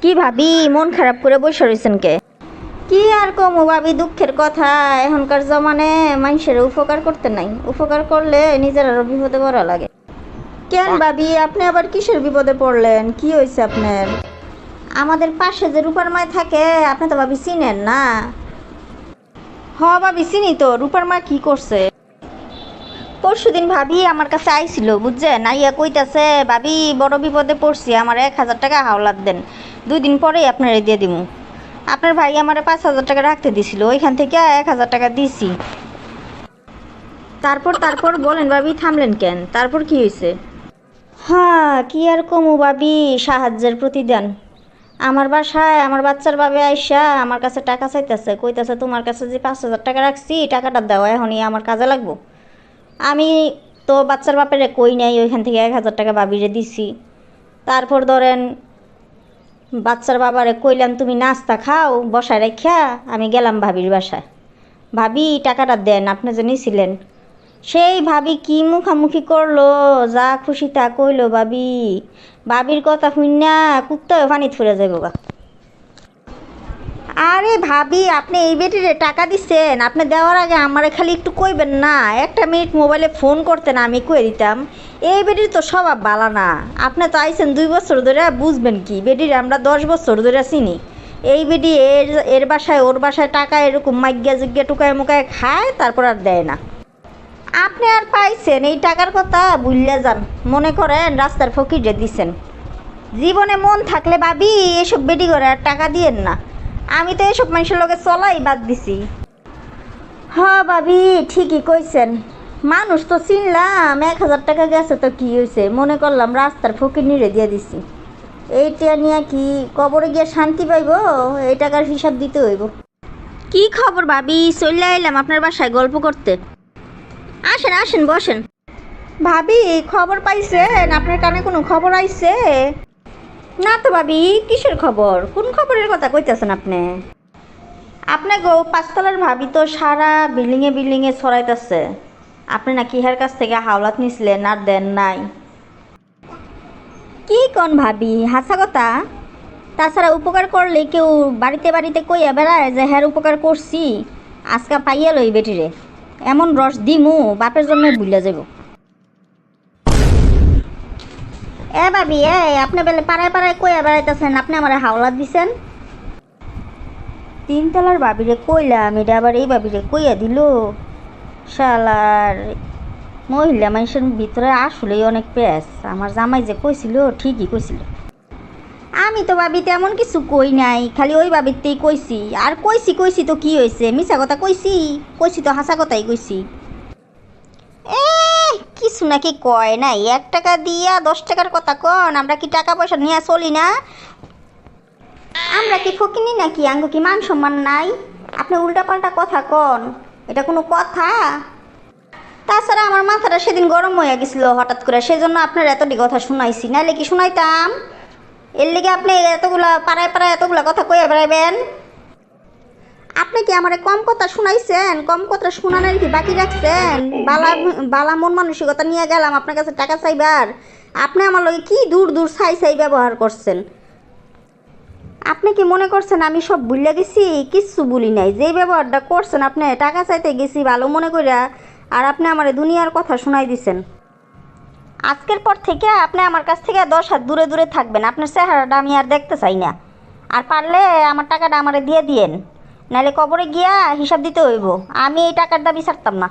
কি ভাবি মন খারাপ করে বসে রয়েছেন কে? কি আর কমু ভাবি, দুঃখের কথা। এখনকার জমানে মানুষের উপকার করতে নাই, উপকার করলে নিজের আরো বিপদে পড়া লাগে। কেন ভাবি, আপনি আবার কিসের বিপদে পড়লেন? কি হয়েছে আপনার? আমাদের পাশে যে রূপার মায় থাকে, আপনি তো ভাবি চিনেন না। হ ভাবি চিনি তো। রূপার মা কি করছে? পরশুদিন ভাবি আমার কাছে আইছিল, বুঝছেন, আইয়া কইতাছে ভাবি বড় বিপদে পড়ছি, আমার 1,000 টাকা হাওলাত দেন, 2 দিন পরেই আপনারে দিয়ে দিমু। আপনার ভাই আমার 5,000 টাকা রাখতে দিছিল, ওইখান থেকে 1,000 টাকা দিছি। তারপর তারপর বলেন ভাবি, থামলেন কেন? তারপর কি হয়েছে? হ্যাঁ, কি আর কমু ভাবি, সাহায্যের প্রতিদান। আমার বাসায় আমার বাচ্চার বাবে আইসা আমার কাছে টাকা চাইতেছে, কইতাছে তোমার কাছে যে 5,000 টাকা রাখছি, টাকাটা দাও, এখনই আমার কাজে লাগবো। আমি তো বাচ্চার বাপেরে কই নাই, ওইখান থেকে 1,000 টাকা ভাবিরে দিছি। তারপর ধরেন বাচ্চার বাবারে কইলাম তুমি নাস্তা খাও বসায় রাখা, আমি গেলাম ভাবির বাসায়। ভাবি টাকাটা দেন, আপনি যে নিছিলেন। সেই ভাবি কি মুখামুখি করলো, যা খুশি তা কইলো ভাবি। ভাবির কথা শুননা কুত্তায় পানিত ফুরে যাবো গা। আরে ভাবি, আপনি এই বেটিরে টাকা দিচ্ছেন, আপনি দেওয়ার আগে আমারে খালি একটু কইবেন না? 1 মিনিট মোবাইলে ফোন করতেন, আমি কয়ে দিতাম। এই বেটির তো স্বভাব ভালো না। আপনি তো আইছেন 2 বছর ধরে, বুঝবেন কি? বেটির আমরা 10 বছর ধরে চিনি। এই বেটি এর এর বাসায় ওর বাসায় টাকা এরকম মাইগ্যা জিজ্ঞা টুকায় মুকায় খায়, তারপর আর দেয় না। আপনি আর পাইছেন এই টাকার কথা ভুললে যান, মনে করেন রাস্তার ফকিরে দিছেন। জীবনে মন থাকলে ভাবি এসব বেটি করে আর টাকা দিয়েন না। আমি তো এসব মানুষের লোকে চলাই বাদ দিছি। হ্যাঁ ভাবি ঠিকই কইছেন। মানুষ তো চিনলাম, 1,000 টাকা গেছে তো কি হয়েছে, মনে করলাম রাস্তার ফকির নিরে দিয়ে দিছি। এইটা নিয়ে কি কবরে গিয়ে শান্তি পাইব? এই টাকার হিসাব দিতে হইব। কি খবর ভাবি? চলে আইলাম আপনার বাসায় গল্প করতে। আসেন আসেন বসেন। ভাবি খবর পাইছেন? আপনার কানে কোনো খবর আইছে? না তো ভাবি, কিসের খবর? কোন খবরের কথা কইতেছেন আপনি? আপনার গো 5 তলার ভাবি তো সারা বিল্ডিংয়ে বিল্ডিংয়ে ছড়াইতেছে আপনি নাকি ইহার কাছ থেকে হাওলাত নিছিলেন আর দেন নাই। কি কোন ভাবি, হাসা কথা? তাছাড়া উপকার করলে কেউ বাড়িতে বাড়িতে কইয়া বেড়ায় যে হ্যার উপকার করছি, আজকা পাইয়া লই বেটিরে, এমন রস দিমু বাপের জন্য ভুলে যাব। এ ভাবি, আপনি বেলে পাড়ায় পাড়ায় কইয়া বেড়াইতেছেন আপনি আমার হাওলাত দিছেন। 3 তলার ভাবিরে কইলাম, এটা আবার এই ভাবিরে কইয়া দিল। শালার মহিলা মানুষের ভিতরে আসলেই অনেক পেঁচ। আমার জামাই যে কইছিল ঠিকই কইছিল। আমি তো ভাবি তেমন কিছু কই নাই, খালি ওই ভাবিতেই কইছি। আর কইছি কইছি তো কি হয়েছে, মিছা কথা কইছি? কইছি তো হাসা কথাই কইছি। এ কিছু নাকি কয় নাই, 1 টাকা দিয়া 10 টাকার কথা কন। আমরা কি টাকা পয়সা নিয়ে চলি না? আমরা কি ফকিনি নাকি? আঙ্গ কি মান সম্মান নাই? আপনি উল্টাপাল্টা কথা কন, এটা কোনো কথা? তাছাড়া আমার মাথাটা সেদিন গরম হয়ে গেছিল হঠাৎ করে, সেজন্য আপনার এতটি কথা শুনাইছি, নাহলে কি শুনাইতাম? এর লেগে আপনি এতগুলা পাড়ায় পাড়ায় এতগুলা কথা কইয়া বেড়াইবেন? আপনি কি আমারে কম কথা শুনাইছেন? কম কথা শুনানোর কি বাকি রাখছেন? বালা বালা মন মানসিকতা নিয়ে গেলাম আপনার কাছে টাকা চাইবার, আপনি আমার লগে কি দূর দূর ছাই ছাই ব্যবহার করছেন। আপনি কি মনে করছেন আমি সব ভুলে গেছি? কিচ্ছু ভুলি নাই। যেই ব্যবহারটা করছেন, আপনি টাকা চাইতে গেছি ভালো মনে কইরা, আর আপনি আমার দুনিয়ার কথা শোনাই দিছেন। আজকের পর থেকে আপনি আমার কাছ থেকে 10 হাত দূরে দূরে থাকবেন। আপনার চেহারাটা আমি আর দেখতে চাই না। আর পারলে আমার টাকাটা আমারে দিয়ে দিয়েন, নাহলে কবরে গিয়া হিসাব দিতে হইব। আমি এই টাকার দাবি ছাড়তাম না।